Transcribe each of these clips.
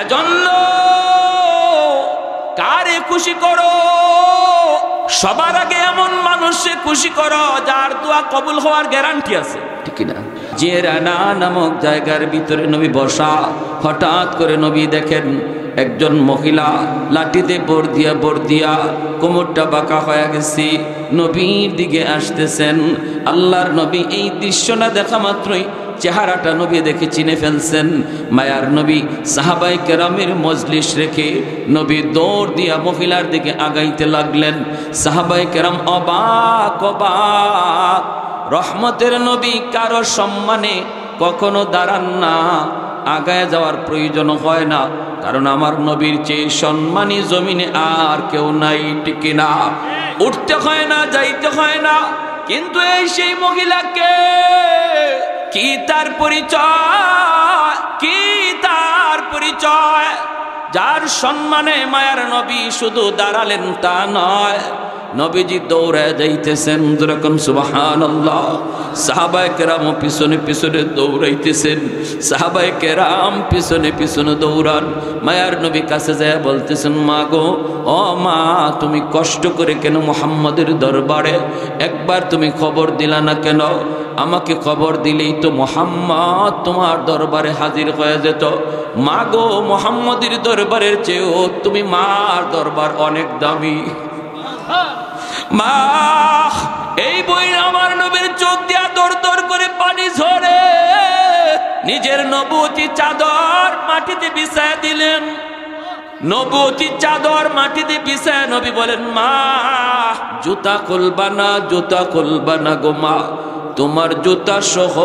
এজন্য কারে খুশি করো? সবার আগে এমন মানুষে খুশি করো যার দোয়া কবুল হওয়ার গ্যারান্টি আছে, ঠিক না? জেরানা নামক জায়গার ভিতরে নবী বসা, হঠাৎ করে নবী দেখেন একজন মহিলা লাঠিতে বর দিয়া কোমরটা বাঁকা হয়ে গেছে, নবীর দিকে আসতেছেন। আল্লাহর নবী এই দৃশ্যটা দেখা মাত্রই চেহারাটা নবী দেখে চিনে ফেলছেন। মায়ার নবী সাহাবায়ে কেরামের মজলিস রেখে নবী দৌড় দিয়া মহিলার দিকে আগাইতে লাগলেন। সাহাবায়ে কেরাম অবাক অবাক। রহমতের নবী কারো সম্মানে কখনো দাঁড়ান না, আগায় যাওয়ার প্রয়োজন হয় না, কারণ আমার নবীর চেয়ে সম্মানী জমিনে আর কেউ নাই, ঠিক না? উঠতে হয় না, যাইতে হয় না। কিন্তু এই সেই মহিলাকে কি তার পরিচয়, কি তার পরিচয়? যার সম্মানে মায়ার নবী শুধু দাঁড়ালেন তা নয়, নবীজি দৌড়ে যাইতেছেন, যেরকম সুবহানাল্লাহ। সাহাবায়ে কেরাম পিছনে পিছনে দৌড়াইতেছেন, সাহাবায়ে কেরাম পিছনে পিছনে দৌড়ান। মায়ার নবী কাছে যায় বলতেছেন, মা গো, ও মা, তুমি কষ্ট করে কেন মুহাম্মদের দরবারে একবার তুমি খবর দিলা না কেন? আমাকে খবর দিলেই তো মুহাম্মদ তোমার দরবারে হাজির হয়ে যেত। মা গো, মুহাম্মদের দরবারের চেয়েও তুমি মার দরবার অনেক দামি। মা, এই বই আমার নবীর চোখ দিয়া দর দর করে পানি ঝরে, নিজের নবুয়তি চাদর মাটিতে বিছায় দিলেন। নবুয়তি চাদর মাটিতে বিছায় নবী বলেন, মা, জুতা খুলবা না, জুতা খুলবা না গো মা, তোমার জুতা সহ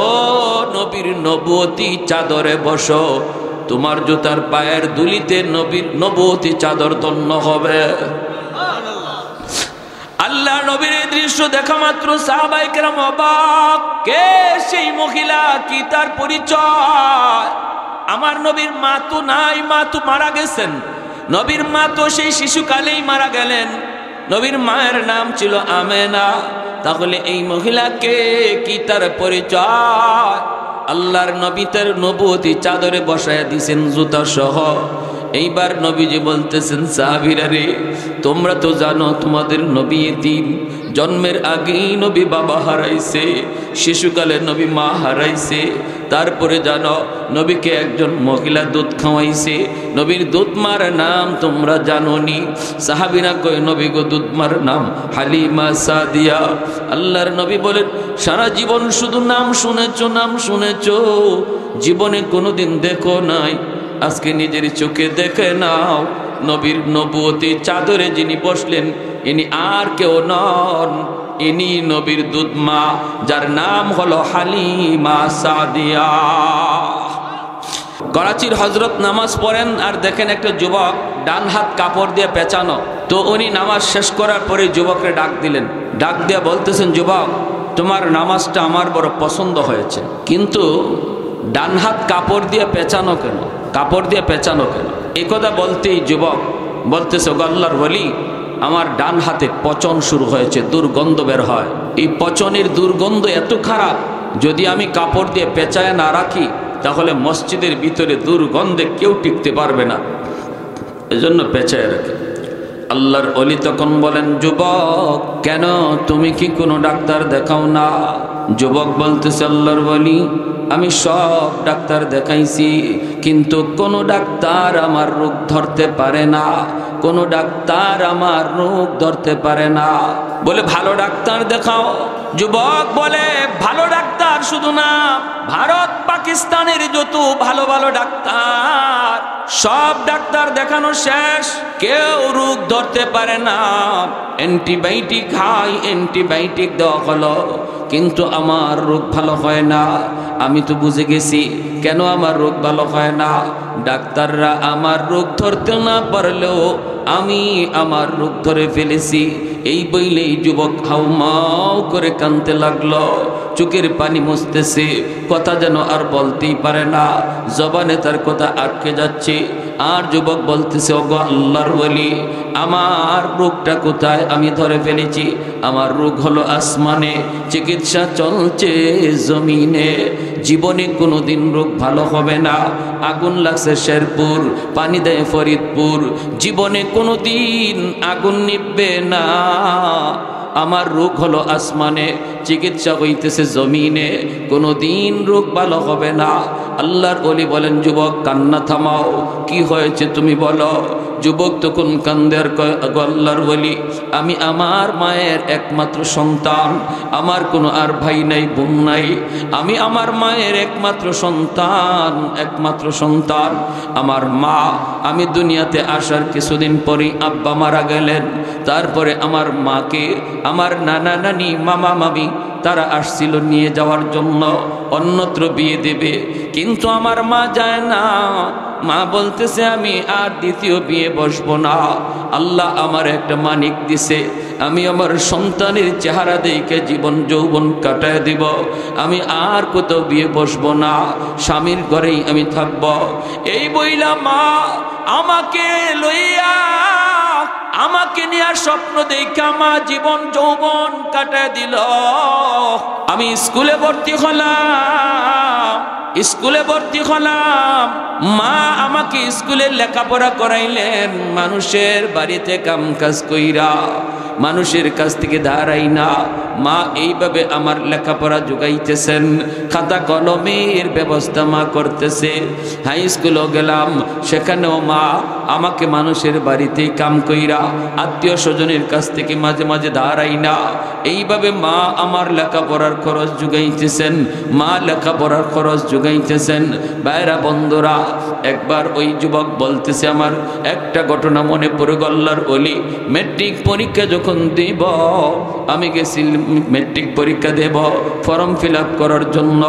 নবীর নবুয়তি চাদরে বসো, তোমার জুতার পায়ের দুলিতে নবীর নবুয়তি চাদর ধন্য হবে। আল্লাহ নবীর এই দৃশ্য দেখা মাত্র সাহাবায়ে কেরাম অবাক। কে সেই মহিলা, কি তার পরিচয়? আমার নবীর মা তো নাই, মা তো মারা গেছেন। নবীর মা তো সেই শিশুকালেই মারা গেলেন। নবীর মায়ের নাম ছিল আমেনা। তাহলে এই মহিলাকে, কি তার পরিচয়? আল্লাহর নবী তার নবুয়তি চাদরে বসায় দিয়েছেন জুতা সহ। এইবার নবীজি বলতেছেন, সাহাবীরা রে, তোমরা তো জানো তোমাদের নবী এতিম, জন্মের আগেই নবী বাবা হারাইছে, শিশুকালে নবী মা হারাইছে। তারপরে জানো নবীকে একজন মহিলা দুধ খাওয়াইছে, নবীর দুধমার নাম তোমরা জানোনি। সাহাবীরা কয়, নবী গো, দুধমার নাম হালিমা সাদিয়া। আল্লাহর নবী বলেন, সারা জীবন শুধু নাম শুনেছো, নাম শুনেছো, জীবনে কোনোদিন দেখো নাই, আজকে নিজের চোখে দেখে নাও। নবীর নবুয়তি চাদরে যিনি বসলেন, ইনি আর কেউ নন, ইনি নবীর দুধ মা, যার নাম হলো হালিমা সাদিয়া। করাচির হজরত নামাজ পড়েন, আর দেখেন একটা যুবক ডান হাত কাপড় দিয়ে পেঁচানো। তো উনি নামাজ শেষ করার পরে যুবককে ডাক দিলেন, ডাক দিয়ে বলতেছেন, যুবক, তোমার নামাজটা আমার বড় পছন্দ হয়েছে, কিন্তু ডান হাত কাপড় দিয়ে পেঁচানো কেন? কাপড় দিয়ে পেঁচানো কেন? এই কথা বলতেই যুবক বলতেছে, আল্লাহর ওলি, আমার ডান হাতে পচন শুরু হয়েছে, দুর্গন্ধ বের হয়। এই পচনের দুর্গন্ধ এত খারাপ, যদি আমি কাপড় দিয়ে পেঁচায় না রাখি তাহলে মসজিদের ভিতরে দুর্গন্ধে কেউ টিকতে পারবে না, এজন্য পেঁচায় রাখি। আল্লাহর ওলি তখন বলেন, যুবক, কেন তুমি কি কোনো ডাক্তার দেখাও না? যুবক বলতেছে, আল্লাহর ওলি, আমি সব ডাক্তার দেখাইছি, কিন্তু কোনো ডাক্তার আমার রোগ ধরতে পারে না, কোনো ডাক্তার আমার রোগ ধরতে পারে না। বলে, ভালো ডাক্তার দেখাও। যুবক বলে, ভালো ডাক্তার শুধু না, ভারত পাকিস্তানের যত ভালো ভালো ডাক্তার, সব ডাক্তার দেখানো শেষ, কেউ রোগ ধরতে পারে না। অ্যান্টিবায়োটিক খাই, অ্যান্টিবায়োটিক দেওয়া হলো, কিন্তু আমার রোগ ভালো হয় না। আমি তো বুঝে গেছি কেন আমার রোগ ভালো হয় না। ডাক্তাররা আমার রোগ ধরতে না পারলেও আমি আমার রোগ ধরে ফেলেছি। এই বইলেই যুবক হাউমাউ করে কাঁদতে লাগলো, চোখের পানি মুছতেছে, কথা যেন আর বলতেই পারে না, জবানে তার কথা আটকে যাচ্ছে। আর যুবক বলতেছে, ওগো আল্লাহর ওলি, আমার রোগটা কোথায়? আমি ধরে ফেলেছি, আমার রোগ হলো আসমানে, চিকিৎসা চলছে জমিনে, জীবনে কোনোদিন রোগ ভালো হবে না। আগুন লাগছে শেরপুর, পানি দেয় ফরিদপুর, জীবনে কোনোদিন আগুন নিভবে না। আমার রোগ হলো আসমানে, চিকিৎসা হইতেছে জমিনে, কোনোদিন রোগ ভালো হবে না। আল্লাহর ওলি বলেন, যুবক কান্না থামাও, কি হয়েছে তুমি বলো। যুবক তখন কান্দের, আল্লাহর ওলি, আমি আমার মায়ের একমাত্র সন্তান, আমার কোনো আর ভাই নাই বোন নাই, আমি আমার মায়ের একমাত্র সন্তান, আমার মা, আমি দুনিয়াতে আসার কিছুদিন পরেই আব্বা মারা গেলেন। তারপরে আমার মাকে আমার নানা নানি মামা মামি তারা আসছিল নিয়ে যাওয়ার জন্য, অন্যত্র বিয়ে দেবে, কিন্তু আমার মা যায় না। মা বলতেছে, আমি আর দ্বিতীয় বিয়ে বসবো না। আল্লাহ আমার একটা মানিক দিছে, আমি আমার সন্তানের চেহারা দেখে জীবন যৌবন কাটায় দিব, আমি আর কোথাও বিয়ে বসবো না, স্বামীর ঘরেই আমি থাকব। এই বইলা মা আমাকে লইয়া, আমাকে নিয়ে স্বপ্ন দেখে মা জীবন যৌবন কাটায় দিল। আমি স্কুলে ভর্তি হলাম, মা আমাকে স্কুলে লেখাপড়া করাইলেন, মানুষের বাড়িতে কাম কাজ কইরা, মানুষের কাছ থেকে দাঁড়াই না, মা এইভাবে আমার লেখাপড়া যোগাইতেছেন, খাতা কলমের ব্যবস্থা মা করতেছে। হাই স্কুলও গেলাম, সেখানেও মা আমাকে মানুষের বাড়িতে কাম কইরা, আত্মীয় স্বজনের কাছ থেকে মাঝে মাঝে দাঁড়াই না, এইভাবে মা আমার লেখাপড়ার খরচ যোগাইতেছেন, মা লেখাপড়ার খরচ যোগাইতেছেন। বাইরা বন্ধুরা, একবার ওই যুবক বলতেছে, আমার একটা ঘটনা মনে পড়ে গেল। আল্লাহর ওলি, মেট্রিক পরীক্ষা যখন দিব, আমি গেছি মেট্রিক পরীক্ষা দেব, ফর্ম ফিল আপ করার জন্য,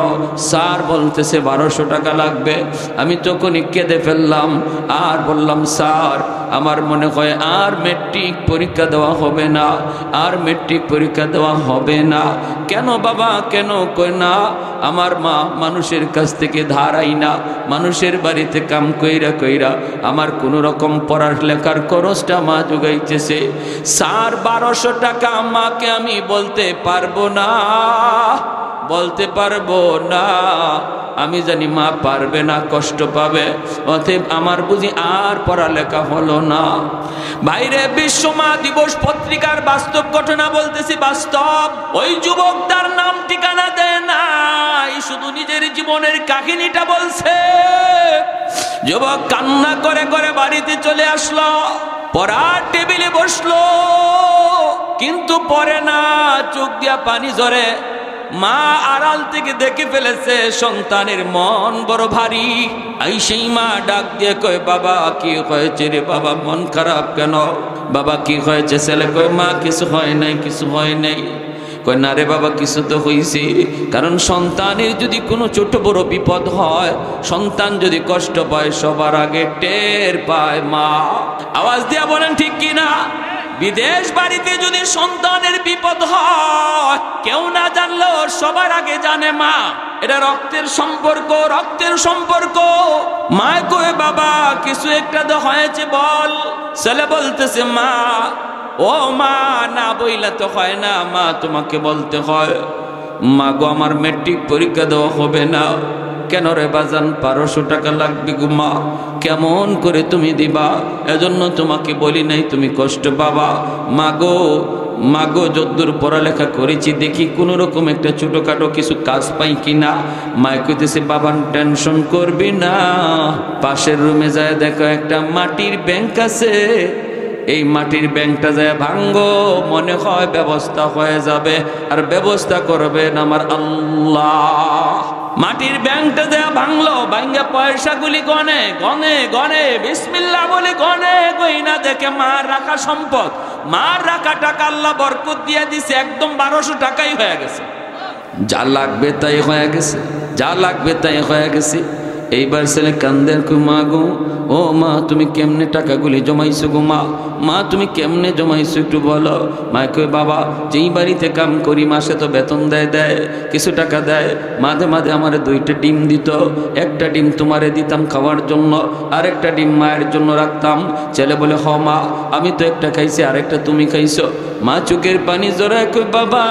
স্যার বলতেছে 1200 টাকা লাগবে। আমি তখনই কেঁদে ফেললাম আর বললাম, স্যার আমার মনে হয় আর মেট্রিক পরীক্ষা দেওয়া হবে না, আর মেট্রিক পরীক্ষা দেওয়া হবে না। কেন বাবা, কেন? কই না, আমার মা মানুষের কাছ থেকে ধারাই না, মানুষের বাড়িতে কাম কইরা কইরা আমার কোনো রকম পড়ালেখার খরচটা মা যোগাইতেছে। স্যার 1200 টাকা মাকে আমি বলতে পারবো না, আমি জানি মা পারবে না, কষ্ট পাবে, অতএব আমার বুঝি আর পড়ালেখা হলো না। বাইরে বিশ্ব মা দিবস পত্রিকার বাস্তব ঘটনা বলতেছি, বাস্তব। ওই যুবক তার নাম ঠিকানা দেয় নাই, শুধু নিজের জীবনের কাহিনীটা বলছে। যুবক কান্না করে করে বাড়িতে চলে আসলো, পড়ার টেবিলে বসলো, কিন্তু পড়ে না, চোখ দিয়া পানি ঝরে। মা আড়াল থেকে দেখে ফেলেছে সন্তানের মন বড় ভারী। সেই মা ডাক দিয়ে কয়, বাবা কি হয়েছে রে বাবা, মন খারাপ কেন? বাবা কি হয়েছে? ছেলে কয়, মা কিছু হয় নাই। কয়, না রে বাবা, কিছু তো হয়েছে, কারণ সন্তানের যদি কোনো ছোট বড় বিপদ হয়, সন্তান যদি কষ্ট পায়, সবার আগে টের পায় মা। আওয়াজ দিয়া বলেন ঠিক কিনা? বিদেশ বাড়িতে যদি সন্তানের বিপদ হয়, কেউ না জানলেও সবার আগে জানে মা। এটা রক্তের সম্পর্ক। মা কয়ে, বাবা কিছু একটা তো হয়েছে বল। ছেলে বলতেছে, মা, ও মা, না বইলা তো হয় না মা, তোমাকে বলতে হয়। মা গো, আমার মেট্রিক পরীক্ষা দেওয়া হবে না। কেন রে বাজান? 1200 টাকা লাগবে গো মা। কেমন করে তুমি দিবা? এজন্য তোমাকে বলি নাই, তুমি কষ্ট পাবা। মাগো যদ্দূর পড়ালেখা করেছি, দেখি কোনো রকম একটা ছোটখাটো কিছু কাজ পাই কিনা। মায় কইতেছে, বাবা টেনশন করবি না, পাশের রুমে যায় দেখো একটা মাটির ব্যাংক আছে, এই মাটির ব্যাংকটা যায় ভাঙ্গো, মনে হয় ব্যবস্থা হয়ে যাবে। আর ব্যবস্থা করবেন আমার আল্লাহ। মাটির ব্যাংকটা দেয়া ভাঙলো, ভাঙ্গা পয়সাগুলি গনে বিসমিল্লাহ বলে গনে, গইনা দেখে মার রাখা সম্পদ, মার রাখা টাকা আল্লাহ বরকত দিয়ে দিছে, একদম 1200 টাকাই হয়ে গেছে। যা লাগবে তাই হয়ে গেছে। এইবার ছেলে কান্দে, মা গো, ও মা তুমি কেমনে টাকাগুলি জমাইছো গো মা, মা তুমি কেমনে জমাইছো একটু বলো। মা কই বাবা যেই বাড়িতে কাম করি মাসে তো বেতন দেয় কিছু টাকা দেয়, মাঝে মাঝে আমার 2টা ডিম দিত, একটা ডিম তোমারে দিতাম খাওয়ার জন্য, আরেকটা ডিম মায়ের জন্য রাখতাম। ছেলে বলে হ মা আমি তো একটা খাইছি আরেকটা তুমি খাইছো। মা চোখের পানি জড়ায় কই বাবা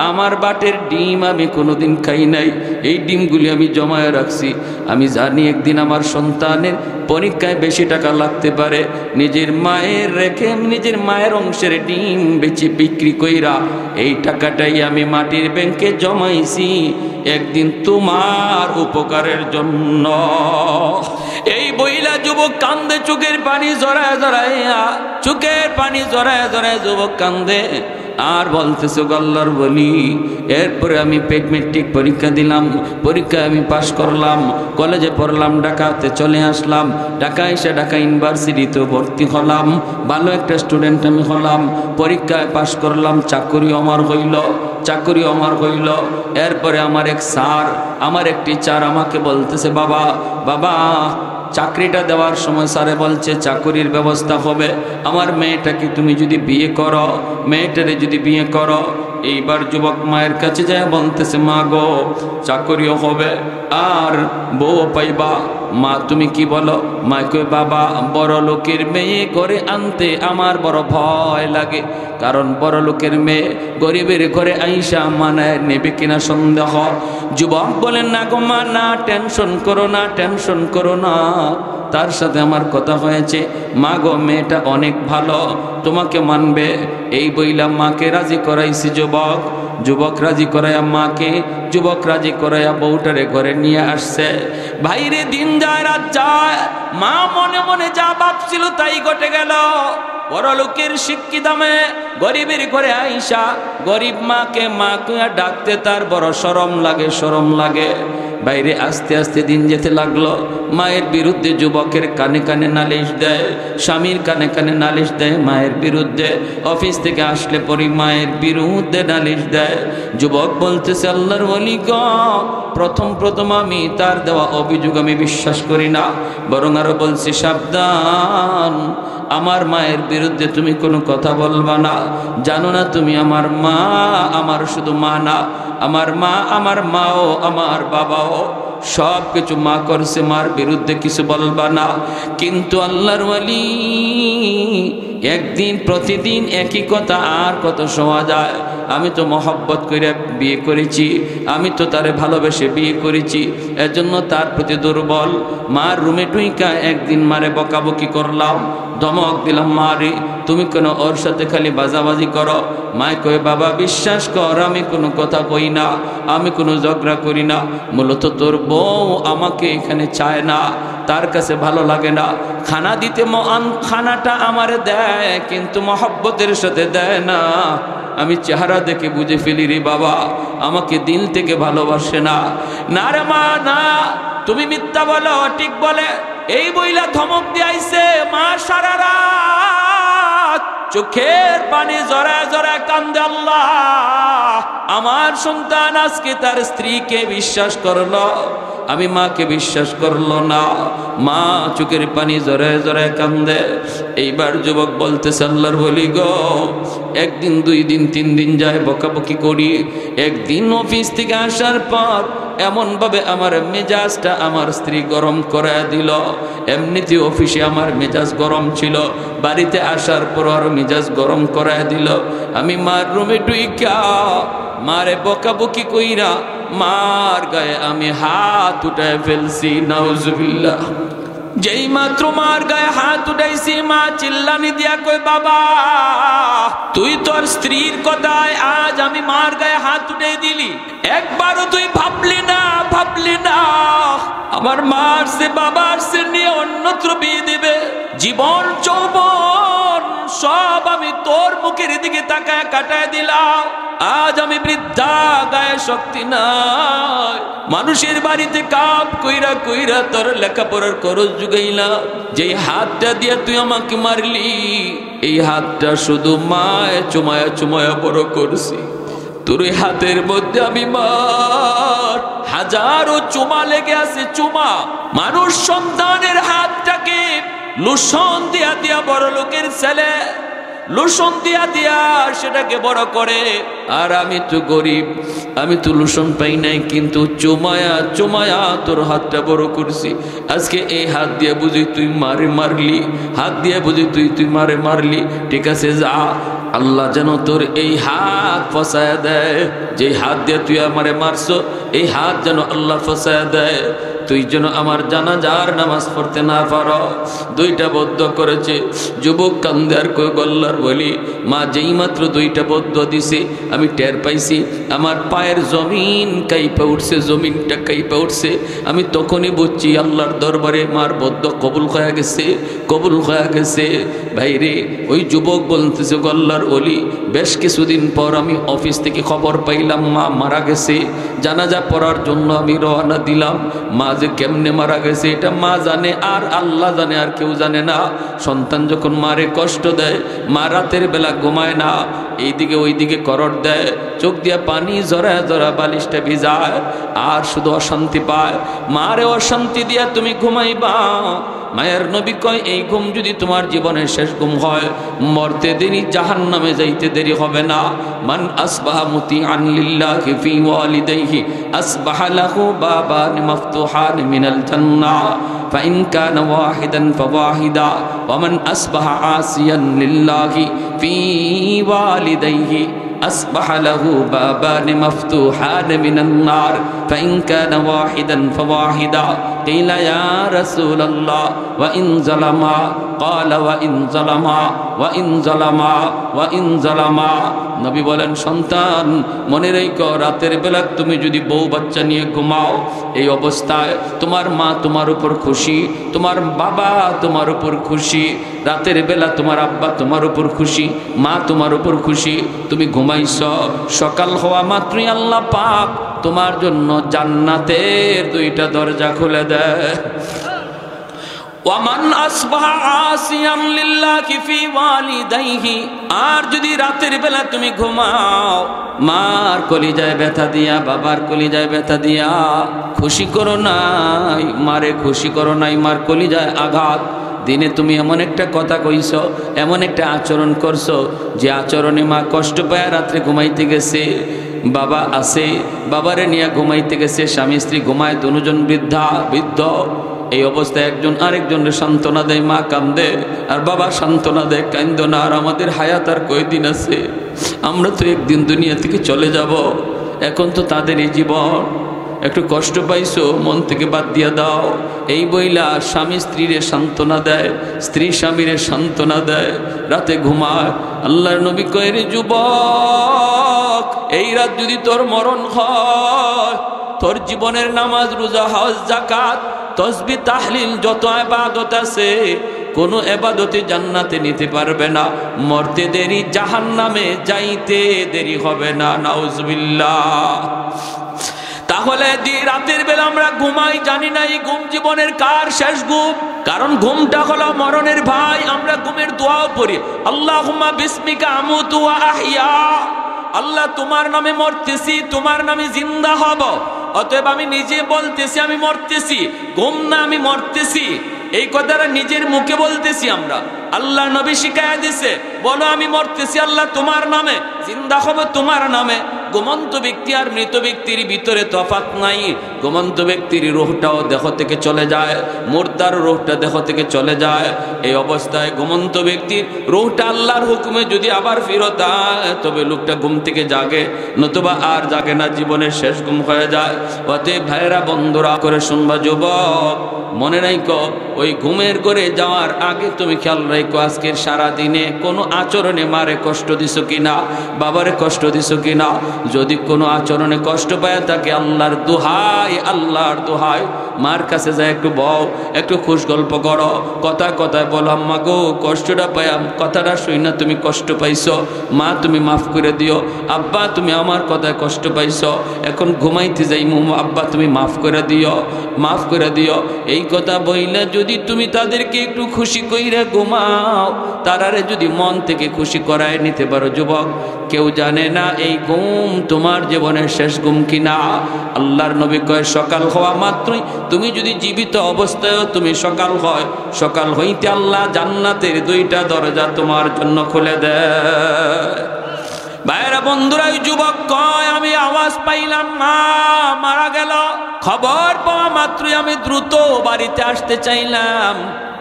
আমার বাটের ডিম আমি কোনোদিন খাই নাই, এই ডিমগুলি আমি জমায়ে রাখছি। আমি জানি একদিন আমার সন্তানের পরীক্ষায় বেশি টাকা লাগতে পারে, নিজের মায়ের রেখে নিজের মায়ের অংশের ডিম বেচে বিক্রি কইরা এই টাকাটাই আমি মাটির ব্যাংকে জমাইছি একদিন তোমার উপকারের জন্য। এই বইলা যুবক কান্দে, চোখের পানি জড়ায় জড়াইয়া, চোখের পানি জড়ায় জড়ায় যুবক কান্দে আর বলতেছে আল্লাহর বলি। এরপরে আমি মেট্রিক পরীক্ষা দিলাম, পরীক্ষায় আমি পাশ করলাম, কলেজে পড়লাম, ঢাকাতে চলে আসলাম, ঢাকা এসে ঢাকা ইউনিভার্সিটিতে ভর্তি হলাম, ভালো একটা স্টুডেন্ট আমি হলাম, পরীক্ষায় পাশ করলাম, চাকরি আমার হইল। এরপরে আমার এক স্যার, আমার এক টিচার আমাকে বলতেছে বাবা চাকরিটা দেওয়ার সময় স্যারে বলছে চাকরির ব্যবস্থা হবে, আমার মেয়েটাকে তুমি যদি বিয়ে করো, মেয়েটারে যদি বিয়ে করো। এইবার যুবক মায়ের কাছে যায় বলতেছে মা গো চাকরিও হবে আর বউ পাইবা। মা তুমি কি বলো? মা কই বাবা বড় লোকের মেয়ে ঘরে আনতে আমার বড় ভয় লাগে, কারণ বড় লোকের মেয়ে গরিবের ঘরে আইসা মানায় নেবে কিনা সন্দেহ। যুবক বলেন না গো মা, না টেনশন করো না, তার সাথে আমার কথা হয়েছে, মা গো মেয়েটা অনেক ভালো, তোমাকে মানবে। এই বইলা মাকে রাজি করাইছি। যুবক রাজি করাইয়া মাকে, যুবক রাজি করাইয়া বউটারে ঘরে নিয়ে আসছে। ভাইরে দিন যায় রাত যায়, মা মনে মনে যা ভাবছিল তাই ঘটে গেল। বড় লোকের শিক্ষিত মেয়ে গরিবের ঘরে আইসা গরিব মাকে মা কইয়া ডাকতে তার বড় শরম লাগে। বাইরে আস্তে আস্তে দিন যেতে লাগলো। মায়ের বিরুদ্ধে যুবকের কানে কানে নালিশ দেয়, স্বামীর কানে কানে নালিশ দেয় মায়ের বিরুদ্ধে, অফিস থেকে আসলে পরে মায়ের বিরুদ্ধে নালিশ দেয়। যুবক বলতেছে আল্লাহর ওলি গো, প্রথম আমি তার দেওয়া অভিযোগ আমি বিশ্বাস করি না, বরং আরো বলছি সাবধান, আমার মায়ের বিরুদ্ধে তুমি কোনো কথা বলবা না। জানো না তুমি আমার মা, আমার শুধু মা না, আমার মা, আমার মাও, আমার বাবাও, সব কিছু মা করছে, মার বিরুদ্ধে কিছু বলবা না। কিন্তু আল্লাহর ওয়ালি একদিন প্রতিদিন একই কথা আর কত শোনা যায়। আমি তো মহব্বত করে বিয়ে করেছি, আমি তো তারে ভালোবেসে বিয়ে করেছি, এজন্য তার প্রতি দুর্বল। মার রুমে টুইকা একদিন মারে বকাবকি করলাম, ধমক দিলাম, মারে তুমি কেন ওর সাথে খালি বাজাবাজি করো? মায় কয়ে বাবা বিশ্বাস কর আমি কোনো কথা কই না, আমি কোনো ঝগড়া করি না, মূলত তোর বউ আমাকে এখানে চায় না, তার কাছে ভালো লাগে না। খানা দিতে খানাটা আমারে দেয় কিন্তু মহব্বতের সাথে দেয় না। আমি চেহারা দেখে বুঝে ফেলি রে বাবা আমাকে দিল থেকে ভালোবাসে না। না রে মা না, তুমি মিথ্যা বলো, ঠিক বলে। এই বইলা ধমক দিয়াইছে। মা সারা রাত চোখের পানি জড়ায় জড়ায় কান্দে, আল্লাহ আমার সন্তান আজকে তার স্ত্রীকে বিশ্বাস করলো, আমি মাকে বিশ্বাস করলো না। মা চোখের পানি জড়ায় জড়ায় কান্দে। এইবার যুবক বলতেছে আল্লাহর বলি গো, একদিন 2 দিন 3 দিন যায় বকাবকি করি। একদিন অফিস থেকে আসার পর এমনভাবে আমার মেজাজটা আমার স্ত্রী গরম করে দিল। এমনিতে অফিসে আমার মেজাজ গরম ছিল, বাড়িতে আসার পর আর মেজাজ গরম করে দিল। আমি মার রুমে ঢুইকা মারে বকাবকি কইরা মার গায়ে আমি হাত উঠায় ফেলছি। নাউজুবিল্লাহ। যেই মাত্র মার গায়ে হাত উঠাইছি, মা চিল্লানি দিয়া কই বাবা তুই তোর স্ত্রীর কথায় আজ আমি মার গায়ে হাত উঠাই দিলি, একবারও তুই ভাবলি না আমার মার সে বাবার সে নিয়ে অন্যত্র বিয়ে দিবে? জীবন যৌবন সব আমি তোর মুখের দিকে তাকায় কাটায় দিলাম। আজ আমি বৃদ্ধা, গায়ে শক্তি নাই, মানুষের বাড়িতে কাপ কইরা কইরা তোর লেখাপড়ার খরচ জুগাইলাম। যেই হাতটা দিয়ে তুই আমাকে মারলি, এই হাতটা শুধু মায় চুমায়া চুমায়া বড় করছি। তোর হাতের মধ্যে আমি মার হাজারো চুমা লেগে আছে, চুমা। মানুষ সন্তানের হাতটাকে লোশন দিয়া দিয়া বড় লোকের ছেলে লোশন দিয়া দিয়া সেটাকে বড় করে, আর আমি তো গরিব, আমি তো লোশন পাই নাই, কিন্তু চুমায়া চুমায়া তোর হাতটা বড় করছি। আজকে এই হাত দিয়ে বুঝি তুই মারলি, হাত দিয়ে বুঝি তুই মারলি। ঠিক আছে, যা, আল্লাহ যেন তোর এই হাত ফসায়া দেয়, যে হাত দিয়ে তুই আমারে মারছো এই হাত যেন আল্লাহ ফসায়া দেয়, তুই যেন আমার জানাজার নামাজ পড়তে না পারো। দুইটা বদ্ধ করেছে, যুবক কান্দে আর কই গল্লার বলি, মা যেই মাত্র দুইটা বদ্ধ দিছে আমি টের পাইছি আমার পায়ের জমিন কাইপা উঠছে, জমিনটা কাইপা উঠছে। আমি তখনই বুঝছি আল্লাহর দরবারে মার বদ্ধ কবুল হয়ে গেছে, কবুল হয়ে গেছে। ভাইরে, ওই যুবক বলতেছে গল্লার অলি, বেশ কিছুদিন পর আমি অফিস থেকে খবর পাইলাম মা মারা গেছে। জানাজা পড়ার জন্য আমি রওনা দিলাম। মা যে কেমনে মারা গেছে এটা মা জানে আর আল্লাহ জানে, আর কেউ জানে না। সন্তান যখন মারে কষ্ট দেয়, মা রাতের বেলা ঘুমায় না, এইদিকে ওইদিকে করট দেয়, চোখ দিয়া পানি জরা জরা বালিশটা ভিজায়, আর শুধু অশান্তি পায়। মারে অশান্তি দিয়া তুমি ঘুমাইবা। মায়ের নবী কয়, এই ঘুম যদি তোমার জীবনের শেষ ঘুম হয়, মরতে দেরি, জাহান্নামে যাইতে দেরি হবে না। মান আসবাহা মুতিআন লিল্লাহি ফি ওয়ালিদাইহি আসবাহা লাহু বাবান মাফতুহান মিনাল জান্নাহ ফাইন কানা ওয়াহিদান ফাওয়াহিদা ওয়া মান আসবাহা আসিয়ান লিল্লাহি ফি ওয়ালিদাইহি أصبح له بابان مفتوحان من النار فإن كان واحدا فواحدا قيل يا رسول الله وإن ظلما قال وإن ظلما وإن ظلما وإن ظلما নবী বলেন, সন্তান মনে রেখো, রাতের বেলা তুমি যদি বউ বাচ্চা নিয়ে ঘুমাও, এই অবস্থায় তোমার মা তোমার উপর খুশি, তোমার বাবা তোমার উপর খুশি, রাতের বেলা তোমার আব্বা তোমার উপর খুশি, মা তোমার উপর খুশি, তুমি ঘুমাইছ। সকাল হওয়া মাত্রই আল্লাহ পাক তোমার জন্য জান্নাতের দুইটা দরজা খুলে দেয়। ওয়ামান আসবাহা আসিয়ান লিল্লাহি ফি ওয়ালিদাইহি, আর যদি রাতের বেলা তুমি ঘুমাও, মার কলিজায় ব্যথা দিয়া, বাবার কলিজায় ব্যথা দিয়া, খুশি করো নাই মারে, খুশি করো নাই মার কলিজায় আঘাত। দিনে তুমি এমন একটা কথা কইছো, এমন একটা আচরণ করছো, যে আচরণে মা কষ্ট পায়, রাত্রে ঘুমাইতে গেছে, বাবা আছে, বাবারে নিয়ে ঘুমাইতে গেছে, স্বামী স্ত্রী ঘুমায়, দুজন বৃদ্ধ। এই অবস্থায় একজন আরেকজনের সান্ত্বনা দেয়, মা কান্দে আর বাবা সান্ত্বনা দেয়, কান্দো না, আর আমাদের হায়াত আর কয়দিন আছে, আমরা তো একদিন দুনিয়া থেকে চলে যাব, এখন তো তাদের এই জীবন, একটু কষ্ট পাইছো, মন থেকে বাদ দিয়া দাও। এই বইলা স্বামী স্ত্রীরে সান্ত্বনা দেয়, স্ত্রী স্বামীরে সান্ত্বনা দেয়, রাতে ঘুমায়। আল্লাহর নবী কয়, রে যুবক, এই রাত যদি তোর মরণ হয়, তোর জীবনের নামাজ, রোজা, হজ, যাকাত, তসবিহ, তাহলিল, যত ইবাদত আছে, কোনো ইবাদতে জান্নাতে নিতে পারবে না। মরতে দেরি, জাহান্নামে যাইতে দেরি হবে না। নাউজুবিল্লাহ। তাহলে রাতের বেলা আমরা ঘুমাই, জানি না এই ঘুম জীবনের কার শেষ ঘুম, কারণ ঘুমটা হলো মরণের ভাই। আমরা ঘুমের দোয়াও পড়ি, আল্লাহুম্মা বিসমিকা আমুতু ওয়া আহইয়া, আল্লাহ তোমার নামে মরতেছি, তোমার নামে জিন্দা হব। অতএব আমি নিজে বলতেছি আমি মরতেছি, ঘুম না, আমি মরতেছি। এই কথাটা নিজের মুখে বলতেছি আমরা। আল্লাহ নবী শিখায়া দিছে, বলো আমি মরতেছি আল্লাহ তোমার নামে, জিন্দা হব তোমার নামে। ঘুমন্ত ব্যক্তি আর মৃত ব্যক্তির ভিতরে তফাৎ নাই। ঘুমন্ত ব্যক্তির রূহটাও দেহ থেকে চলে যায়, মুর্দার রূহটা দেহ থেকে চলে যায়। এই অবস্থায় ঘুমন্ত ব্যক্তির রূহটা আল্লাহর হুকুমে যদি আবার ফেরত আয়, তবে লোকটা ঘুম থেকে জাগে, নতুবা আর জাগে না, জীবনের শেষ ঘুম হয়ে যায়। অতএব ভাইয়েরা, বন্ধুরা করে শুনবা, যুবক মনে রাখো, ওই ঘুমের করে যাওয়ার আগে তুমি খেয়াল রাখো, আজকের সারা দিনে কোনো আচরণে মারে কষ্ট দিছো কিনা, বাবারে কষ্ট দিছো কিনা। যদি কোনো আচরণে কষ্ট পায় তাকে আল্লাহর দোহাই, আল্লাহর দোহাই, মার কাছে যায় একটু বও, একটু খুশ গল্প করো, কথায় কথায় বলো, আম্মা গো কষ্টটা পাই, কথাটা শুই না তুমি কষ্ট পাইছো, মা তুমি মাফ করে দিও, আব্বা তুমি আমার কথায় কষ্ট পাইছো, এখন ঘুমাইতে যাই, আব্বা তুমি মাফ করে দিও, মাফ করে দিও। এই এই কথা বইলে যদি তুমি তাদেরকে একটু খুশি কইরা ঘুমাও, তারারে যদি মন থেকে খুশি করায় নিতে পারো যুবক, কেউ জানে না এই ঘুম তোমার জীবনের শেষ ঘুম কিনা। আল্লাহর নবী কয় সকাল হওয়া মাত্রই তুমি যদি জীবিত অবস্থায়ও তুমি সকাল হয়, সকাল হইতে আল্লাহ জান্নাতের 2টা দরজা তোমার জন্য খুলে দেয়। ভাইরা বন্ধুরা, ওই যুবক কয় আমি আওয়াজ পাইলাম মা মারা গেল। খবর পাওয়া মাত্রই আমি দ্রুত বাড়িতে আসতে চাইলাম,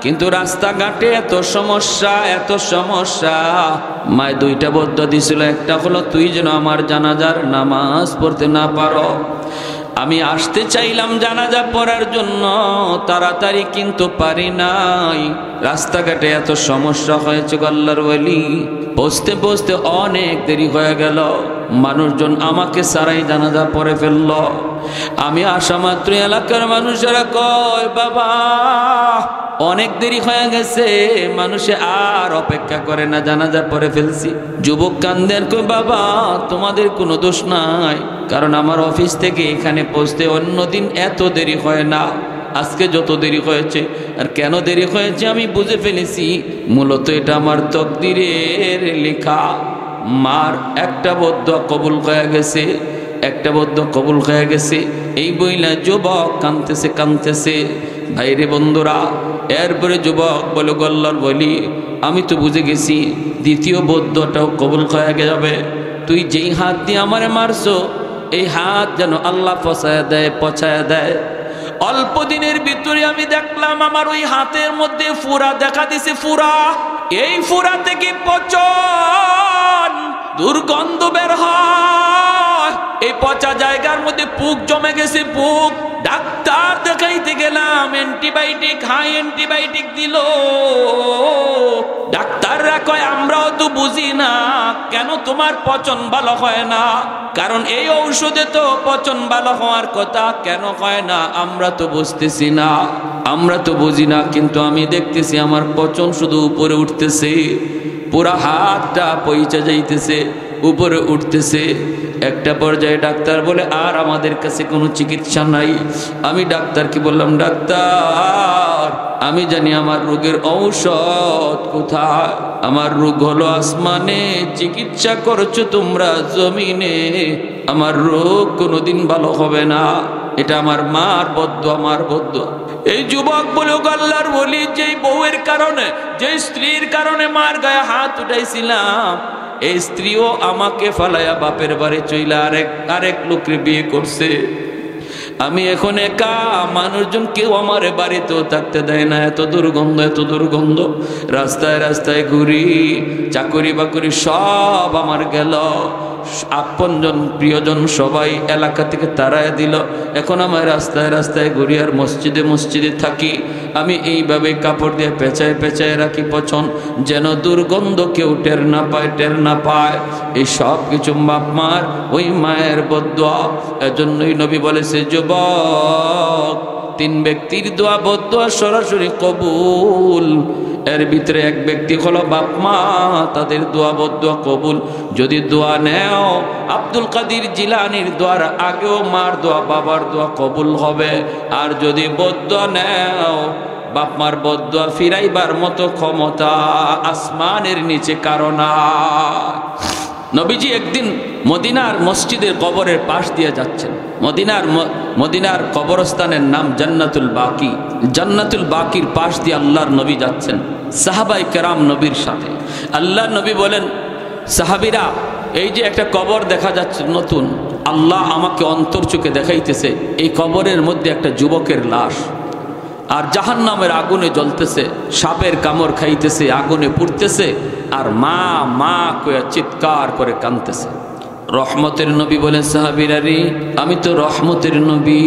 কিন্তু রাস্তাঘাটে এত সমস্যা এত সমস্যা। মায় 2টা বদ্ধ দিছিল, একটা হলো তুই যেন আমার জানাজার নামাজ পড়তে না পারো। আমি আসতে চাইলাম জানাজা পড়ার জন্য তাড়াতাড়ি, কিন্তু পারি নাই। রাস্তাঘাটে এত সমস্যা হয়েছে আল্লাহর ওয়ালি, বসতে বসতে অনেক দেরি হয়ে গেল। মানুষজন আমাকে সারাই জানাজা পড়ে ফেলল। আমি আসা মাত্র এলাকার মানুষেরা কয় বাবা অনেক দেরি হয়ে গেছে, মানুষে আর অপেক্ষা করে না, জানাজা পড়ে ফেলছি। যুবক কান্দের কয় বাবা তোমাদের কোনো দোষ নাই, কারণ আমার অফিস থেকে এখানে পৌঁছতে অন্যদিন এত দেরি হয় না, আজকে যত দেরি হয়েছে। আর কেন দেরি হয়েছে আমি বুঝে ফেলেছি, মূলত এটা আমার তকদিরের লেখা। মার একটা বদুয়া কবুল হয়ে গেছে, একটা বদুয়া কবুল হয়ে গেছে। এই বইলা যুবক কাঁদতেছে কাঁদতেছে। ভাইরে বন্ধুরা, এরপরে যুবক বলে গল্লার বলি আমি তো বুঝে গেছি দ্বিতীয় বদুয়াটাও কবুল হয়ে যাবে। তুই যেই হাত দিয়ে আমারে মারছো এই হাত যেন আল্লাহ ফসায়া দেয়, পচায়া দেয়। অল্প দিনের ভিতরে আমি দেখলাম আমার ওই হাতের মধ্যে ফুরা দেখা দিছে। ফুরা, এই ফুরা থেকে পচন দুর্গন্ধ বের হয়। এই পচা জায়গার মধ্যে পুক জমে গেছে, পুক। ডাক্তার দেখাইতে গেলাম, অ্যান্টিবায়োটিক হাই অ্যান্টিবায়োটিক দিল। ডাক্তাররা কয় আমরাও তো বুঝি না কেন তোমার পচন ভালো হয় না, কারণ এই ঔষধে তো পচন ভালো হওয়ার কথা, কেন হয় না আমরা তো বুঝতেছি না, আমরা তো বুঝি না। কিন্তু আমি দেখতেছি আমার পচন শুধু উপরে উঠতেছে, পুরা হাতটা পয়সা যাইতেছে, উপরে উঠতেছে। একটা পর্যায়ে ডাক্তার বলে আর আমাদের কাছে কোনো চিকিৎসা নাই। আমি ডাক্তারকে বললাম ডাক্তার আমি জানি আমার রোগের ঔষধ কোথায়, আমার রোগ হলো আসমানে, চিকিৎসা করছো তোমরা জমিনে, আমার রোগ কোনোদিন ভালো হবে না, এটা আমার মার বদদুয়া, আমার বদদুয়া। এই যুবক বলে আল্লাহর বলি যেই বউয়ের কারণে, যে স্ত্রীর কারণে মার গায়ে হাত উঠাইছিলাম, এই স্ত্রীও আমাকে ফালাইয়া বাপের বাড়ি চইলা আরেক লোককে বিয়ে করছে। আমি এখন একা, মানুষজন কেউ আমার বাড়িতেও থাকতে দেয় না, এত দুর্গন্ধ এত দুর্গন্ধ। রাস্তায় রাস্তায় ঘুরি, চাকরি বাকরি সব আমার গেল, আপনজন প্রিয়জন সবাই এলাকা থেকে তাড়ায় দিল। এখন আমার রাস্তায় রাস্তায় ঘুরি আর মসজিদে মসজিদে থাকি। আমি এইভাবে কাপড় দিয়ে পেঁচায় পেঁচায় রাখি পছন, যেন দুর্গন্ধ কেউ টের না পায়, টের না পায়। এই সব কিছু বাপ মার ওই মায়ের বদদুয়া। এজন্যই নবী বলেছে যুবক 3 ব্যক্তির দোয়া বদদুয়া সরাসরি কবুল। এর ভিতরে এক ব্যক্তি হলো বাপ মা, তাদের দোয়া বদদুয়া কবুল। যদি দোয়া নেও আব্দুল কাদের জিলানির দোয়ার আগেও মার দোয়া বাবার দোয়া কবুল হবে। আর যদি বদদুয়া নেও বাপ মার বদদুয়া ফিরাইবার মতো ক্ষমতা আসমানের নিচে কারো না। নবীজি একদিন মদিনার মসজিদের কবরের পাশ দিয়ে যাচ্ছেন। মদিনার কবরস্থানের নাম জান্নাতুল বাকি। জান্নাতুল বাকির পাশ দিয়ে আল্লাহর নবী যাচ্ছেন সাহাবায়ে কেরাম নবীর সাথে। আল্লাহর নবী বলেন সাহাবীরা এই যে একটা কবর দেখা যাচ্ছে নতুন, আল্লাহ আমাকে অন্তর চোখে দেখাইতেছে এই কবরের মধ্যে একটা যুবকের লাশ, আর জাহান্নামের আগুনে জ্বলতেছে, সাপের কামড় খাইতেছে, আগুনে পুড়তেছে, আর মা মা কয়ে চিৎকার করে কাঁদতেছে। রহমতের নবী বলেন সাহাবীরা রে আমি তো রহমতের নবী,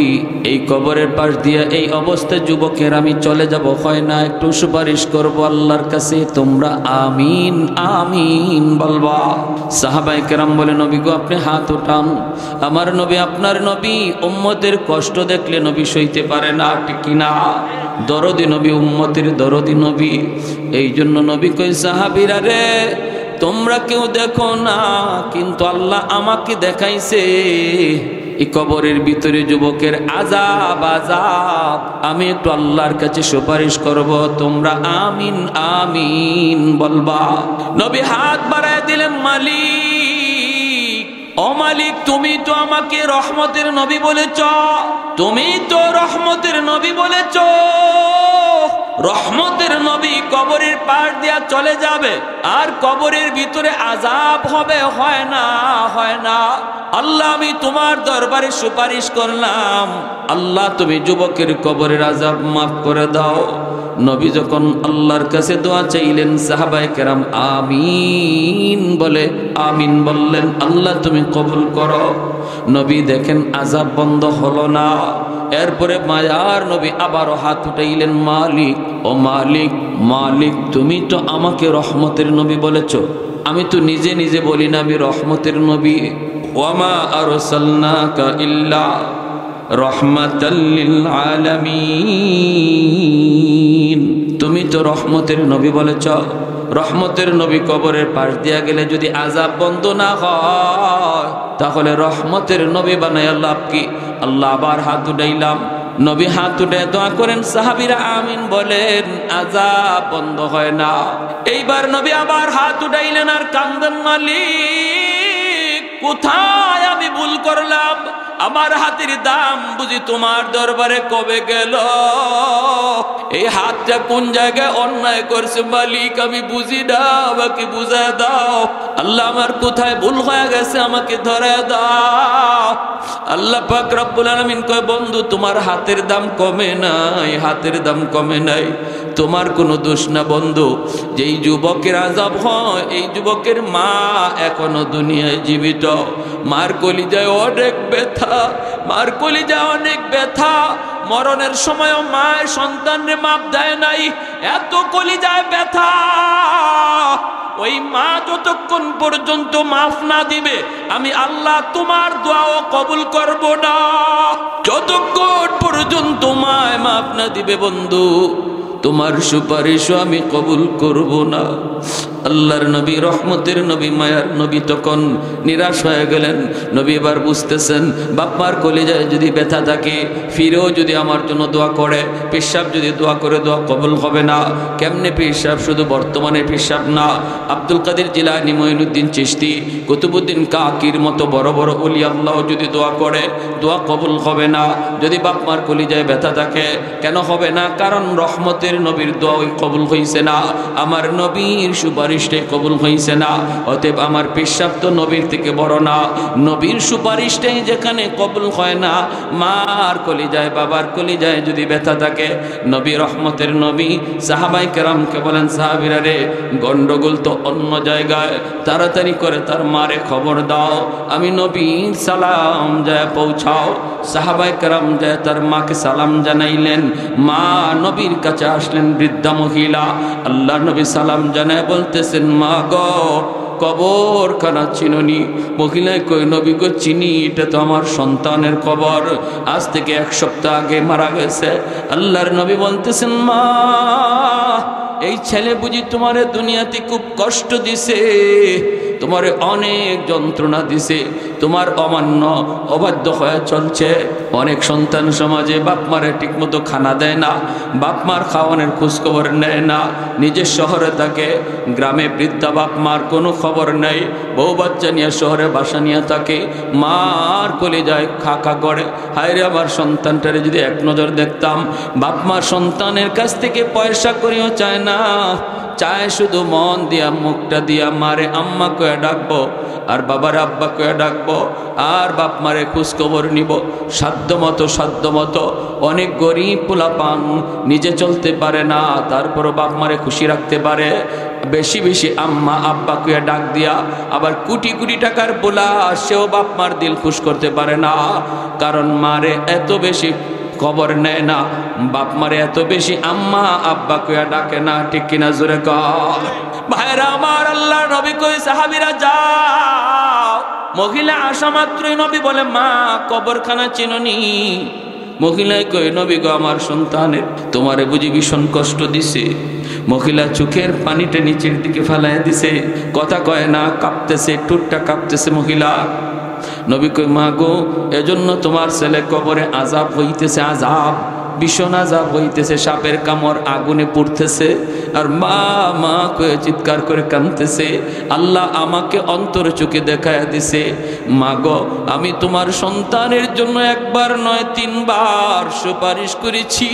এই কবরের পাশ দিয়ে এই অবস্থায় যুবকের আমি চলে যাব, হয় না একটু সুপারিশ করব আল্লাহর কাছে, তোমরা আমিন আমিন বলবা। সাহাবায়ে কেরাম বলে নবী গো আপনি হাত উঠান। আমার নবী আপনার নবী, উম্মতের কষ্ট দেখলে নবী সইতে পারে না, ঠিক কিনা? দরদি নবী, উম্মতের দরদি নবী। এই জন্য নবী কই সাহাবীরা রে তোমরা কেউ দেখো না, কিন্তু আল্লাহ আমাকে দেখাইছে এই কবরের ভিতরে যুবকের আযাব আযাব, আমি একটু আল্লাহর কাছে সুপারিশ করব, তোমরা আমিন আমিন বলবা। নবী হাত বাড়ায় দিলেন, মালিক, ও মালিক, তুমি তো আমাকে রহমতের নবী বলেছ, তুমি তো রহমতের নবী বলেছ, রহমতের নবী কবরের পাশ দিয়া চলে যাবে আর কবরের ভিতরে আযাব হবে, হয় না, হয় না। আল্লাহ, আমি তোমার দরবারে সুপারিশ করলাম, আল্লাহ তুমি যুবকের কবরের আযাব মাফ করে দাও। নবী যখন আল্লাহর কাছে দোয়া চাইলেন, সাহাবায়ে কেরাম আমিন বলে আমিন বললেন, আল্লাহ তুমি কবুল করো। নবী দেখেন আযাব বন্ধ হলো না। এরপরে মায়ার নবী আবারও হাত উঠাইলেন, মালিক, ও মালিক, মালিক, তুমি তো আমাকে রহমতের নবী বলেছ, আমি তো নিজে নিজে বলি না আমি রহমতের নবী। ওয়ামা আরসালনাকা ইল্লা রাহমাতাল লিল আলামিন, তুমি তো রহমতের নবী বলেছ, রহমতের নবী কবরের পাশ দিয়া গেলে যদি আযাব বন্ধ না হয় তাহলে রহমতের নবী বানায় লাভ কি? আল্লাহ আবার হাত উঠাইলাম, নবী হাত উঠে দোয়া করেন, সাহাবীরা আমিন বলেন, আযাব বন্ধ হয় না। এইবার নবী আবার হাত উঠাইলেন আর কান্দেন, মালিক, কোথায় আমি ভুল করলাম? আমার হাতের দাম বুঝি তোমার দরবারে কবে গেল? এই হাতটা কোন জায়গায় অন্যায় করছে মালিক, আমি বুঝি না, আমাকে বুঝা দাও। আল্লাহ, আমার কোথায় ভুল হয়ে গেছে, আমাকে ধরে দাও। আল্লাহ পাক রব্বুল আলামিন কয়, বন্ধু, তোমার হাতের দাম কমে নাই, হাতের দাম কমে নাই, তোমার কোনো দোষ না বন্ধু। যেই যুবকের আযাব হয়, এই যুবকের মা এখনো দুনিয়ায় জীবিত, মার কলিজায় অনেক ব্যথা, মার কলিজায় অনেক ব্যথা। মরণের সময়ও মায়ের সন্তানরে মাপ দেয় নাই, এত কলিজায় ব্যথা। ওই মা যতক্ষণ পর্যন্ত মাফ না দিবে আমি আল্লাহ তোমার দোয়াও কবুল করব না। যতক্ষণ পর্যন্ত মায় মাফ না দিবে বন্ধু, তোমার সুপারিশও আমি কবুল করব না। আল্লাহর নবী, রহমতের নবী, মায়ার নবী তখন নিরাশ হয়ে গেলেন। নবী এবার বুঝতেছেন, বাপমার কলিজায় যদি ব্যথা থাকে, ফিরেও যদি আমার জন্য দোয়া করে, পেশাব যদি দোয়া করে, দোয়া কবুল হবে না। কেমনে পেশাব? শুধু বর্তমানে পেশাব না, আব্দুল কাদের জিলানী, মঈনুদ্দিন চিশতি, কুতুবউদ্দিন কাকির মতো বড় বড় ওলি আল্লাহ যদি দোয়া করে, দোয়া কবুল হবে না। যদি বাপমার কলিজায় ব্যথা থাকে, কেন হবে না? কারণ রহমতের নবীর দোয়া ওই কবুল হইছে না, আমার নবীর সুপারিশটাই কবুল হইছে না। অতএব আমার পেশাব তো নবীর থেকে বড় না, নবীর সুপারিশটাই যেখানে কবুল হয় না, মার কলিজায়, বাবার কলিজায় যদি ব্যথা থাকে, নবী, রহমতের নবী সাহাবায়ে কেরামকে বলেন, সাহাবীরা রে, গন্ডগোল তো অন্য জায়গায়, তাড়াতাড়ি করে তার মারে খবর দাও, আমি নবীর সালাম যায় পৌঁছাও। সাহাবায়ে কেরাম যায় তার মাকে সালাম জানাইলেন। মা নবীর কাছে আসলেন, বৃদ্ধা মহিলা। আল্লাহ নবী সালাম জানায় বলতেছেন, মা গো, কবরখানা চিনুনি? মহিলায় কই, নবী গো চিনি, এটা তো আমার সন্তানের কবর, আজ থেকে 1 সপ্তাহ আগে মারা গেছে। আল্লাহর নবী বলতেছেন, মা, এই ছেলে বুঝি তোমারে দুনিয়াতে খুব কষ্ট দিছে, তোমারে অনেক যন্ত্রণা দিছে, তোমার অমান্য অবাধ্য হয়ে চলছে। অনেক সন্তান সমাজে বাপ মারে ঠিক মতো খানা দেয় না, বাপ মার খাওয়ানোর খোঁজখবর নেয় না, নিজের শহরে থাকে, গ্রামে বৃদ্ধা বাপ মার কোনো খবর নেই, বউ বাচ্চা নিয়ে শহরে বাসা নিয়ে থাকে, মার কলিজায় খাকা করে, হায় রে আমার সন্তানটারে যদি এক নজর দেখতাম। বাপ মা সন্তানের কাছ থেকে পয়সা করেও চায় না, চায় শুধু মন দিয়া, মুখটা দিয়া মারে আম্মা কয়ে ডাকবো আর বাবার আব্বা কয়ে ডাকবো আর বাপ মারে খোঁজখবর নিব। সাধ্য মতো অনেক গরিব পোলাপান নিজে চলতে পারে না, তারপরও বাপ মারে খুশি রাখতে পারে, বেশি বেশি আম্মা আব্বা কয়ে ডাক দিয়া। আবার কোটি কোটি টাকার পোলা, সেও বাপ মার দিল খুশ করতে পারে না, কারণ মারে এত বেশি খবর নেয় না, বাপ মারে এত বেশি আম্মা আব্বা কইয়া ডাকে না। ঠিক কিনা জোরে কর ভাইরা আমার। আল্লাহ নবী কই, সাহাবীরা যাও। মহিলা আসা মাত্রই নবী বলে, মা, কবরখানা চিনুনি? মহিলায় কই, নবী গো, আমার সন্তানের তোমারে বুঝি ভীষণ কষ্ট দিছে। মহিলা চোখের পানিটা নিচের দিকে ফেলাইয়া দিছে, কথা কয় না, কাঁপতেছে, টুটটা কাঁপতেছে মহিলা। নবী কই মা গো এজন্য তোমার ছেলে কবরে আযাব হইতেছে, আযাব ভীষণ আযাব হইতেছে, সাপের কামড়, আগুনে পুড়তেছে। আর মা মা কয়ে চিৎকার করে কাঁদতেছে। আল্লাহ আমাকে অন্তর চোখে দেখায় দিছে, মা গো আমি তোমার সন্তানের জন্য একবার নয় 3 বার সুপারিশ করেছি,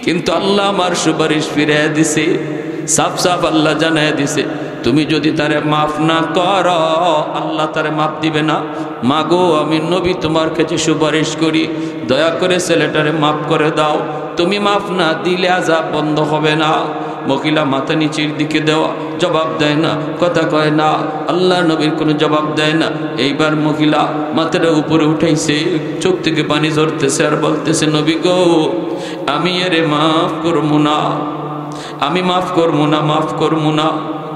কিন্তু আল্লাহ আমার সুপারিশ ফিরিয়ে দিছে। সাফ সাফ আল্লাহ জানায় দিছে তুমি যদি তারে মাফ না করো আল্লাহ তারে মাফ দিবে না। মা গো আমি নবী তোমার কাছে সুপারিশ করি, দয়া করে ছেলেটারে মাফ করে দাও, তুমি মাফ না দিলে আযাব বন্ধ হবে না। মহিলা মাথা নিচের দিকে দেওয়া, জবাব দেয় না, কথা কয় না, আল্লাহ নবীর কোনো জবাব দেয় না। এইবার মহিলা মাথাটা উপরে উঠাইছে, চোখ থেকে পানি ঝরতেছে আর বলতেছে নবী গো আমি এরে মাফ করবো না, আমি মাফ করবো না, মাফ করবো না।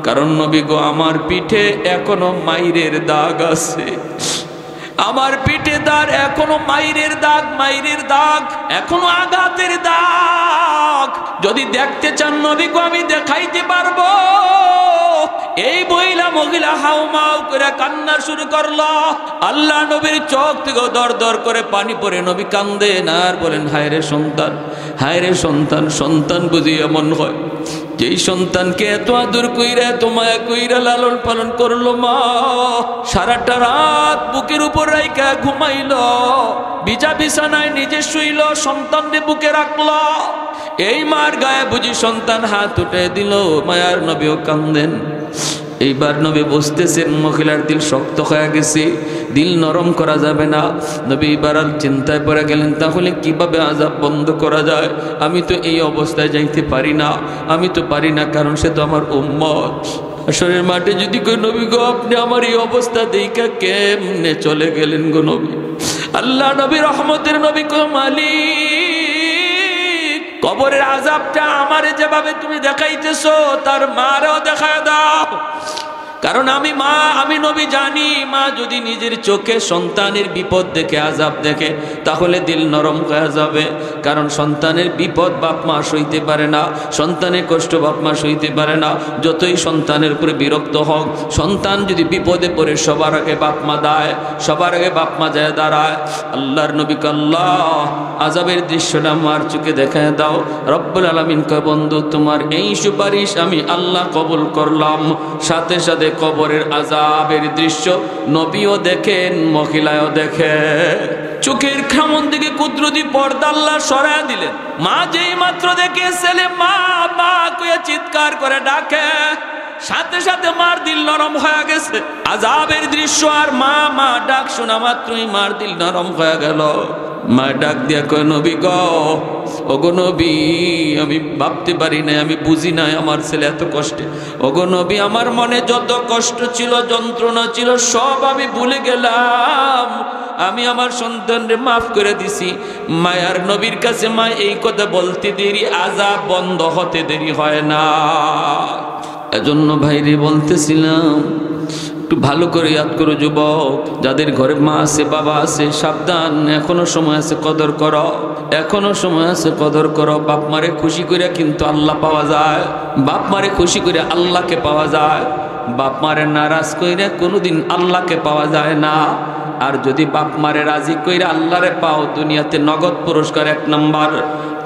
কারণ নবী গো আমার পিঠে এখনো মাইরের দাগ আছে, আমার পিঠে তার এখনো মাইরের দাগ, মাইরের দাগ, এখনো আঘাতের দাগ। যদি দেখতে চান নবী গো আমি দেখাইতে পারবো। এই মহিলা হাউমাউ করে কান্না শুরু করলো। আল্লাহ নবীর চোখ থেকে দর দর করে পানি পড়ে, নবী কান্দেন আর বলেন হায় রে সন্তান, হায় রে সন্তান, সন্তান বুঝি এমন হয় যেই সন্তানকে এত আদর কইরা এত মায়া কইরা লালন পালন করলো মা, সারাটা রাত বুকের উপর রাইখা ঘুমাইলো, বিছা বিছানায় নিজে শুইল, সন্তানকে বুকে রাখলো। এই মার গায়ে বুঝি সন্তান হাত উঠে দিল, মায়ার নবীও কান্দেন। এইবার নবী বুঝতেছেন মহিলার দিল শক্ত হয়ে গেছে, দিল নরম করা যাবে না। নবী এবার চিন্তায় পড়ে গেলেন তাহলে কিভাবে আযাব বন্ধ করা যায়। আমি তো এই অবস্থায় যাইতে পারি না, আমি তো পারি না, কারণ সে তো আমার উম্মত। আসরের মাঠে যদি কই নবী গো আপনি আমার এই অবস্থা দেখা কেমনে চলে গেলেন গো নবী। আল্লাহ নবী রহমতের নবী কো মালিক কবরের আযাবটা আমারে যেভাবে তুমি দেখাইতেছো তার মারেও দেখায় দাও। কারণ আমি নবী জানি মা যদি নিজের চোখে সন্তানের বিপদ দেখে আযাব দেখে তাহলে দিল নরম হয়ে যাবে। কারণ সন্তানের বিপদ বাপ মা সইতে পারে না, সন্তানের কষ্ট বাপ মা সইতে পারে না। যতই সন্তানের উপরে বিরক্ত হোক, সন্তান যদি বিপদে পড়ে সবার আগে বাপ মা দায়, সবার আগে বাপ মা যায় দাঁড়ায়। আল্লাহর নবীকে আল্লাহ আযাবের দৃশ্যটা মার চোখে দেখায় দাও। রব্বুল আলামিন কয় বন্ধু তোমার এই সুপারিশ আমি আল্লাহ কবুল করলাম। সাথে সাথে কবরের আযাবের দৃশ্য নবীও দেখেন, মহিলাও দেখে। চোখের খামন দিকে কুদরতি পর্দা আল্লাহ সরায় দিলেন। মা যেই মাত্র দেখে ছেলে মা মা কয়ে চিৎকার করে ডাকে, সাথে সাথে মার দিল নরম হয়ে গেছে। আযাবের দৃশ্য আর মা মা ডাক শোনা মাত্রই মার দিল নরম হয়ে গেল। মা ডাক দিয়া কয় নবী গো, ওগো নবী আমি ভাবতে পারি নাই, আমি বুঝি নাই আমার ছেলে এত কষ্টে। ওগো নবী আমার মনে যত কষ্ট ছিল, যন্ত্রণা ছিল সব আমি ভুলে গেলাম, আমি আমার সন্তানরে মাফ করে দিছি। মায়ার নবীর কাছে মা এই কথা বলতে দেরি, আযাব বন্ধ হতে দেরি হয় না। এজন্য ভাইরে বলতেছিলাম একটু ভালো করে ইয়াদ করো যুবক, যাদের ঘরে মা আছে বাবা আছে, সাবধান, এখনো সময় আছে, কদর করো, এখনো সময় আছে, কদর করো। বাপ মারে খুশি করে কিন্তু আল্লাহ পাওয়া যায়, বাপ মারে খুশি করে আল্লাহকে পাওয়া যায়। বাপ মারে নারাজ কইরা কোনোদিন আল্লাহকে পাওয়া যায় না। আর যদি বাপ মারে রাজি কইরা আল্লাহরে পাও, দুনিয়াতে নগদ পুরস্কার 1 নম্বর।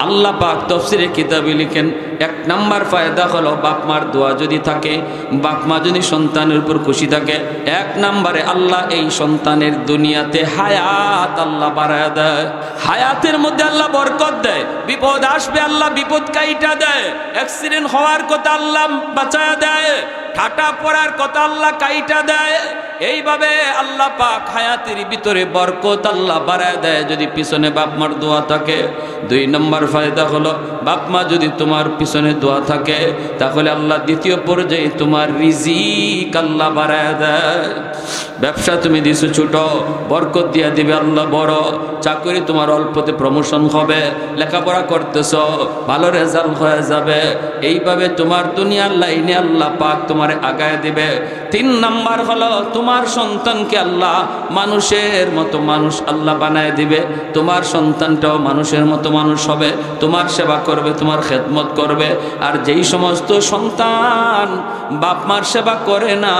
আল্লাহ পাক তাফসীরে কিতাবে লিখেন 1 নম্বর ফায়দা হলো বাপ মার দোয়া যদি থাকে, বাপ মা যদি সন্তানের উপর খুশি থাকে, 1 নম্বরে আল্লাহ এই সন্তানের দুনিয়াতে হায়াত আল্লাহ বাড়ায় দেয়, হায়াতের মধ্যে আল্লাহ বরকত দেয়। বিপদ আসবে আল্লাহ বিপদ কাইটা দেয়, অ্যাক্সিডেন্ট হওয়ার কথা আল্লাহ বাঁচায় দেয়, ঠাটা পড়ার কথা আল্লাহ কাইটা দেয়। এইভাবে আল্লাহ পাক হায়াতের ভিতরে বরকত আল্লাহ বাড়ায় দেয় যদি পিছনে বাপ মার দোয়া থাকে। 2 নম্বর ফায়দা হলো বাপ মা যদি তোমার পিছনে দোয়া থাকে তাহলে আল্লাহ দ্বিতীয় পর্যায়ে তোমার রিজিক আল্লাহ বাড়ায় দেয়। ব্যবসা তুমি দিছো ছোট, বরকত দিয়া দিবে আল্লাহ বড়। চাকরি তোমার অল্পতে প্রমোশন হবে, লেখাপড়া করতেছ ভালো রেজাল্ট হয়ে যাবে। এইভাবে তোমার দুনিয়ার লাইনে আল্লাহ পাক তোমারে আগায় দিবে। 3 নম্বর হলো তোমার সন্তানকে আল্লাহ মানুষের মতো মানুষ আল্লাহ বানায় দিবে, তোমার সন্তানটাও মানুষের মতো মানুষ হবে, তোমার সেবা করবে, তোমার খেদমত করবে। আর যেই সমস্ত সন্তান বাপ মার সেবা করে না,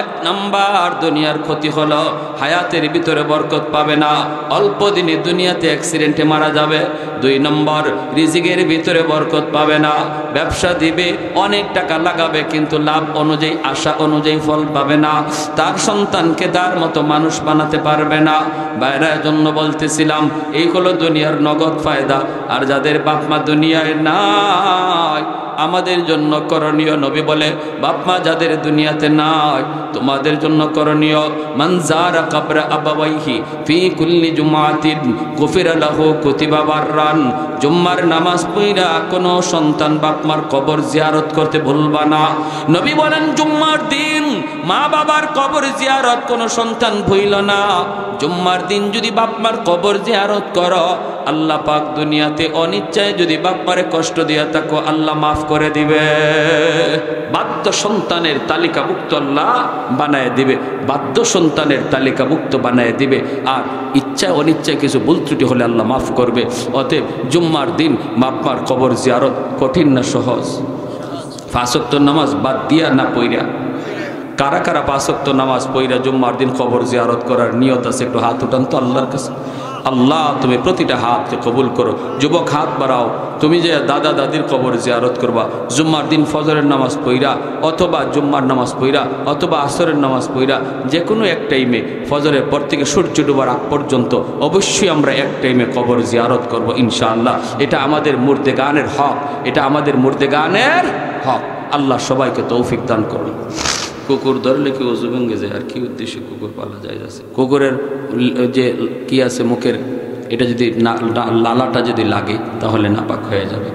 1 নাম্বার দুনিয়ার ক্ষতি হলো, হায়াতের ভিতরে বরকত পাবে না, অল্প দিনে দুনিয়াতে অ্যাক্সিডেন্টে মারা যাবে। 2 নম্বর রিজিকের ভিতরে বরকত পাবে না, ব্যবসা দিবে, অনেক টাকা লাগাবে, কিন্তু লাভ অনুযায়ী আশা অনুযায়ী ফল পাবে না, তার সন্তানকে তার মতো মানুষ বানাতে পারবে না। বাইরের জন্য বলতেছিলাম, এই হলো দুনিয়ার নগদ ফায়দা। আর যাদের বাপ মা দুনিয়ায় নাই, আমাদের জন্য করণীয়, নবী বলে বাপ মা যাদের দুনিয়াতে নাই, তোমাদের জন্য করণীয়, মান যারা কবর আবাওয়াইহি ফি কুল্লি জুমাতিন গুফিরা লাহু কুতিবা বাররান। জুম্মার নামাজ পড়া কোনো সন্তান বাপ মার কবর জিয়ারত করতে ভুলবা না। নবী বলেন জুম্মার দিন মা বাবার কবর জিয়ারত কোনো সন্তান ভুইল না। জুম্মার দিন যদি বাপ মার কবর জিয়ারত করো, আল্লাহ পাক দুনিয়াতে অনিচ্ছায় যদি বাপ মারে কষ্ট দিয়া থাকো, আল্লাহ মাফ করে দিবে। বাধ্য সন্তানের তালিকাভুক্ত আল্লাহ বানায় দিবে, বাধ্য সন্তানের তালিকাভুক্ত বানায় দিবে। আর ইচ্ছা অনিচ্ছায় কিছু ভুল ত্রুটি হলে আল্লাহ মাফ করবে। অতএব জুম্মার দিন বাপ মার কবর জিয়ারত কঠিন না সহজ? 5 ওয়াক্ত নামাজ বাদ দিয়া না পইরা? কারা কারা 5 ওয়াক্ত নামাজ পইরা জুম্মার দিন কবর জিয়ারত করার নিয়ত আছে? একটু হাত উঠান তো আল্লাহর কাছে। আল্লাহ তুমি প্রতিটা হাতকে কবুল করো। যুবক হাত বাড়াও, তুমি যে দাদা দাদির কবর জিয়ারত করবা জুম্মার দিন ফজরের নামাজ পইরা, অথবা জুম্মার নামাজ পইরা, অথবা আসরের নামাজ পইরা, যে কোনো এক টাইমে ফজরের পর থেকে সূর্য ডুবার আগ পর্যন্ত অবশ্যই আমরা এক টাইমে কবর জিয়ারত করব ইনশাআল্লাহ। এটা আমাদের মুর্দেগানের হক, এটা আমাদের মুর্দেগানের হক। আল্লাহ সবাইকে তৌফিক দান করুন। কুকুর ধরলে কি ওযু ভেঙে যায়? আর কি উদ্দেশ্যে কুকুর পালা যায়? আছে কুকুরের যে কি আছে মুখের, এটা যদি লালাটা যদি লাগে তাহলে নাপাক হয়ে যাবে।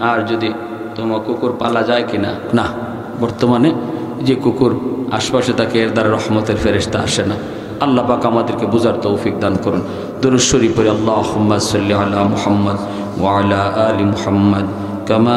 আর যদি তোমার কুকুর পালা যায় কি না? না, বর্তমানে যে কুকুর আশপাশে থাকে এর দ্বারা রহমতের ফেরেশতা আসে না। আল্লাহ পাক আমাদেরকে বুঝার তৌফিক দান করুন। দুরূদ শরীফ পড়ি, আল্লাহুম্মা সাল্লি আলা মুহাম্মদ ওয়া আলা আলি মুহাম্মদ কামা